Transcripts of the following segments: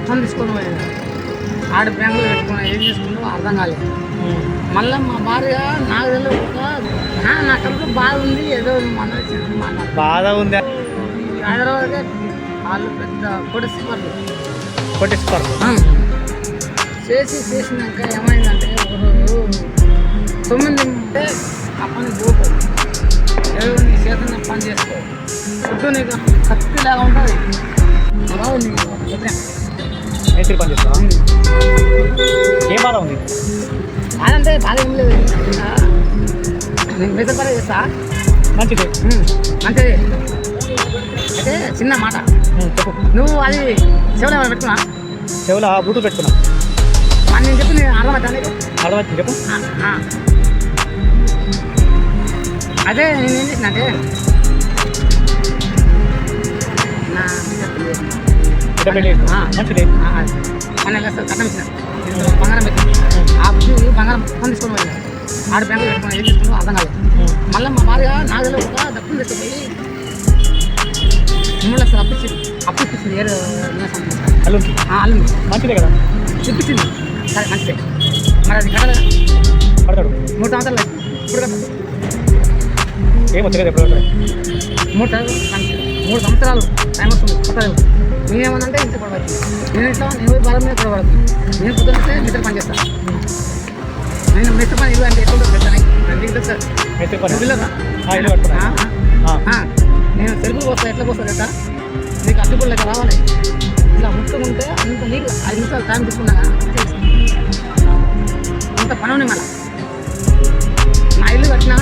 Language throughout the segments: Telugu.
మొత్తం తీసుకొని పోయాడు. ఆడ బ్యాంకులో పెట్టుకున్నా, ఏం చేసుకున్నా అర్థం కాలేదు. మళ్ళీ మా భార్య నాకు తెలియక నా కడుపు బాధ ఉంది, ఏదో మన బాధ ఉంది. హైదరాబాద్కే వాళ్ళు పెద్ద కొట్టిస్పర్లు చేసినాక ఏమైందంటే ఒకరోజు 9 ఉంటే ఆ పని పోతుంది, ఏదో నీ చేతున్న పని చేసుకో, ఫుడ్ నీకు కత్తిలాగా ఉంటుంది. బాబు నీకు మేస్త్రి పని చేస్తా. ఏం బాధ ఉంది? బాధంటే బాధ ఏం లేదు, నేను మేస్త్రి పని చేస్తా. మంచిది మంచిది. అయితే చిన్న మాట, నువ్వు అది చెవులో ఏమైనా పెట్టుకున్నా? చెవులో బ్లూటూత్ పెట్టుకున్నా. నేను చెప్పి నేను అర్థమవుతా నీకు? అర్థమవుతుంది, చెప్పు. అదే నేను ఏం చేసిన అంటే మంచిది. కట్టం ఇచ్చిన, బంగారం పెట్టి ఆ బుద్ధి బంగారం మొత్తం తీసుకొని పోయింది. ఆడ బ్యాంకులో పెట్టుకున్నా, ఏం తీసుకున్నా అర్థం కాలేదు. మళ్ళీ మా భార్య నాగలో ఒక డబ్బులు తీసుకుపోయి 3 లక్షలు అప్పు ఇప్పించింది. అల్లుంది మంచిదే కదా, ఇప్పించింది. సరే మంచిదే. మరి అది కడతాడు 3 సంవత్సరాలు ఇప్పుడు కదా ఏమో తెలియదు ఎప్పుడు 3 సంవత్సరాలు టైం వస్తుంది కొత్తది. నేనేమన్నంటే ఇంత పడవచ్చు, నేను ఇట్లా నేను బాధ మీద పడవచ్చు. నేను పొద్దున్నే మిత్ర పని చేస్తాను. నేను మిత్ర పని ఇల్లు అంటే ఎక్కడ పెడతాను నేను తెలుగులో వస్తాను. ఎట్లా పోస్తాను కదా, నీకు అడ్డుపడి లెక్క రావాలి. ఇట్లా ముట్టుకుంటే అంత నీకు 5 నిమిషాలు టైం తీసుకున్నా అంత పని ఉంది. మళ్ళీ నా ఇల్లు కట్టినా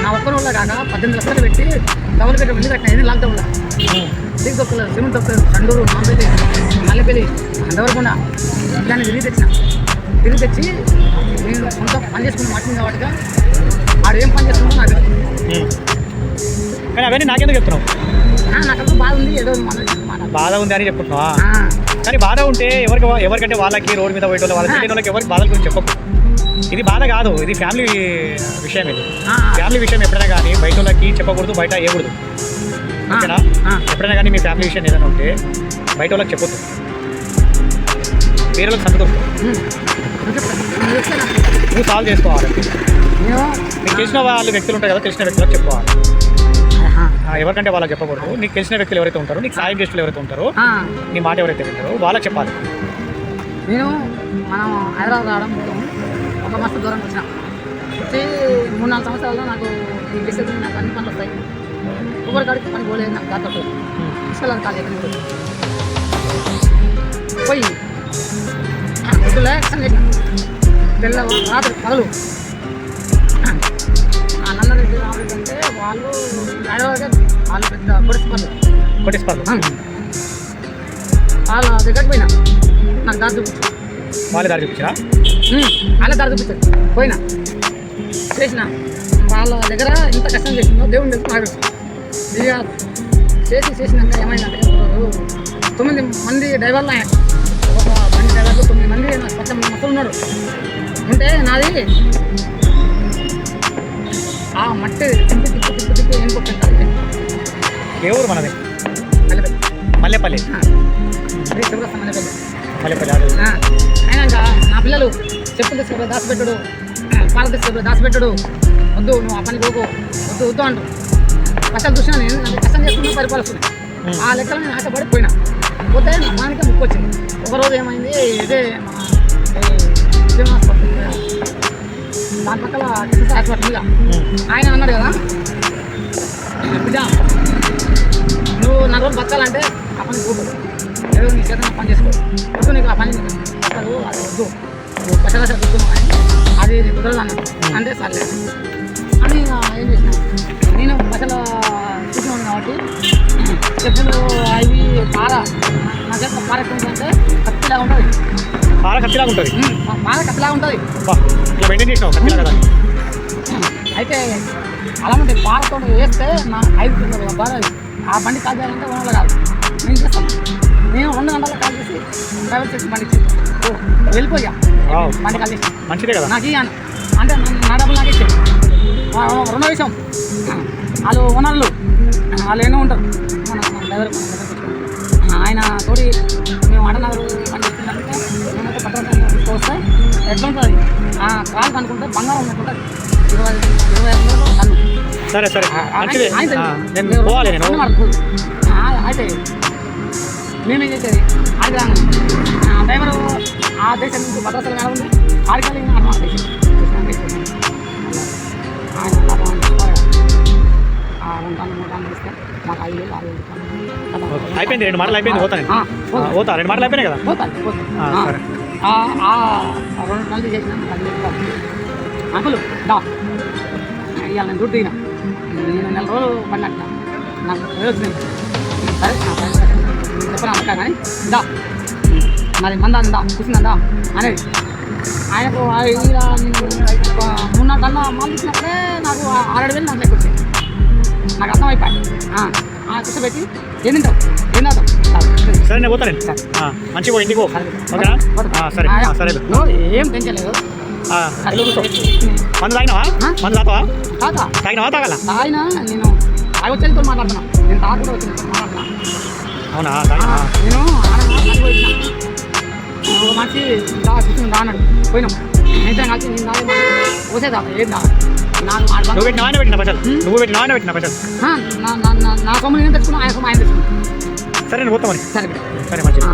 నా ఒక్కరి వల్ల కాక 18 లక్షలు పెట్టి డబుల్ బెడ్రూమ్ ఇల్లు కట్టినా. ఇది లాక్డౌన్లో సిమెంట్ దొక్కలేదు, చండూరు, నాంపల్లి, మల్లెపల్లి, అంతవరకుండా ఇట్లానే తిరిగి తెచ్చి నేను కొంత పని చేసుకుని మాట్లాడింది కాబట్టి ఆడు ఏం పని చేస్తుందో నాకు కానీ అవన్నీ నాకెందుకు చెప్తున్నావు? నాకు బాధ ఉంది, ఏదో బాధ ఉంది అని చెప్తున్నావా? కానీ బాధ ఉంటే ఎవరికంటే వాళ్ళకి రోడ్డు మీద పోయే వాళ్ళకి ఎవరికి బాధల గురించి చెప్పకు. ఇది బాధ కాదు, ఇది ఫ్యామిలీ విషయం. ఇది ఫ్యామిలీ విషయం ఎప్పుడైనా కానీ బయట వాళ్ళకి చెప్పకూడదు, బయట వేయకూడదు. ఓకేనా? ఎప్పుడైనా కానీ మీ ఫ్యామిలీ విషయం ఏదైనా ఉంటే బయట వాళ్ళకి చెప్పొద్దు, వేరే వాళ్ళకి సంతోషం. నువ్వు సాల్వ్ చేసుకోవాలి. నీకు తెలిసిన వాళ్ళు వ్యక్తులు ఉంటారు కదా, తెలిసిన వ్యక్తులకు చెప్పుకోవాలి. ఎవరికంటే వాళ్ళకి చెప్పకూడదు. నీకు తెలిసిన వ్యక్తులు ఎవరైతే ఉంటారో, నీకు సాయం చేస్తులు ఎవరైతే ఉంటారో, నీ మాట ఎవరైతే వింటారో వాళ్ళకి చెప్పాలి. నేను మనం హైదరాబాద్ రావడం ఒక మస్తు దూరం వచ్చిన వచ్చి 3-4 సంవత్సరాల్లో నాకు ఈ బిజినెస్ నాకు అన్ని పనులు వస్తాయి. ఒకరి కాడికి పని పోలేదు, నాకు దాంతో తీసుకెళ్ళాలి కాదు. ఎక్కడికి పోయి పొద్దులే యాక్షన్ చేసిన తెల్ల రాత్రి పగలు నన్నరెడ్డి రామరెడ్డి అంటే వాళ్ళు హైదరాబాద్ వాళ్ళు పెద్ద కొట్టిస్పర్లు వాళ్ళ దగ్గరికి పోయినా. నాకు దారి చూపించారు. వాళ్ళే దారి చూపించారా? వాళ్ళే దారి చూపించారు. పోయినా చేసిన వాళ్ళ దగ్గర ఇంత కష్టం చేసిందో దేవుని దగ్గర నాకు ఇక చేసినాక ఏమైందంటే 9 మంది డ్రైవర్లు ఆయన, ఒక బండి డ్రైవర్లు 9 మంది నాకు కొత్త మొత్తం ఉన్నాడు. ఉంటే నాది ఆ మట్టి తిప్పి ఏం కొట్టింది. ఏ ఊరు మనది? మల్లెపల్లి. అయినాక నా పిల్లలు చెప్పులు తీసుకెళ్ళి దాచిపెట్టడు, పాల తీసుకెళ్ళి దాచిపెట్టడు, వద్దు నువ్వు ఆ పని పోకు, వద్దు అంటారు. కష్టాలు చూసినా నేను అంటే కష్టం చేసుకున్నా పరిపాలిస్తున్నాయి. ఆ లెక్కలు నేను ఆశపడి పోయినా. పోతే నా మానికే ముక్కు వచ్చింది. ఒకరోజు ఏమైంది, ఇదే దాని పక్కల హాస్పిటల్ మీద ఆయన అన్నాడు కదా, బిడ్డ నువ్వు 4 రోజులు బతకాలంటే ఆ పని పోతుంది, ఏదో నీ చేత పని చేసుకో, వద్దు నీకు ఆ పని బతకదు, అది వద్దు, నువ్వు కష్టాలు చూస్తున్నావు అని అది కుదరదు అన్నాడు. అంటే సర్లే అని ఏం చేసిన, నేను బస్సులో చూసినాను కాబట్టి చెప్పులు అవి పాల నా చేత పాల ఎట్లా అంటే కత్తిలాగా ఉంటుంది. పాల కత్తిలాగా ఉంటుంది? పాల కత్తిలాగా ఉంటుంది. అయితే అలా ఉంటే పాలతో వేస్తే నా 5 బాధ. ఆ బండి కాల్ చేయాలంటే ఓనర్లు కాదు, నేను చేస్తాను. నేను 2 గంటల్లో కాల్ చేసి డ్రైవర్ చేసి బండి వెళ్ళిపోయా. బండి కాల్ చేసి మంచిదే కదా నాకు ఇయ్యాను అంటే నా డబ్బులు నాకు ఇచ్చాను. రెండో విషయం, వాళ్ళు ఓనర్లు వాళ్ళు ఏమో ఉంటారు, మన డ్రైవర్ ఆయన తోటి మేము అడనా ఎట్లా ఉంటుంది కాలు కనుకుంటే బంగారం ఉన్నట్టుంటుంది 20 కన్ను సరే సరే మంచిది. నేను పోవాలి నేను. అయితే మేమేం చేసేది ఆడికి రాను డ్రైవరు ఆ దేశం నుంచి భద్రాచలం ఎలా ఉంది ఆడికెళ్ళి అనమాట ఆయన 2 టన్ను 3 టన్ను ఇస్తే మాకు 5,000 6,000 అయిపోయింది. 2 మాటలు అయిపోయింది. పోతాను పోతా. 2 మాటలు అయిపోయినాయి కదా. పోతాను సరే 2 టన్నులు చేసిన 10,000 అంకులు దా ఇవాళ నేను దుడ్డు దిగిన నేను 4 రోజులు పడినట్టు నాకు వచ్చినాయి సరే చెప్పను అంటా కానీ దా మరి మందా అందా కూర్చుందా అనేది ఆయనకు 3-4 టన్నుల మాలు ఇచ్చినప్పుడే నాకు 6,000 నాకు లెక్క వచ్చాయి. నాకు అర్థమైపోయి కూర్చోబెట్టి ఏం తింటావు ఏం తాగుతావు సరే నేను పోతాను. మంచిగా పో ఇంటికి. ఓకేనా? సరే సరే ఏం టెన్షన్ లేదు. మందు తాగినావా? మందు తాగుతావా? తాగినావా? తాగల తాగినా నేను తాగొచ్చేతో మాట్లాడుతున్నా. నేను తాగకుండా వచ్చి మాట్లాడుతున్నా. అవునా? నేను వచ్చిన మంచి రాన్నాడు పోయినాం ఇద్దరం కలిసి నేను తాగి పోసే తాగు ఏం తాగు నువ్వు పెట్టిన పైసలు. నువ్వు పెట్టిన పైసలు నా సొమ్ము నేను తెచ్చుకున్నా ఆయన సొమ్ము ఆయన తెచ్చుకున్నా. సరే నేను పోతామని. సరే సరే మంచిది.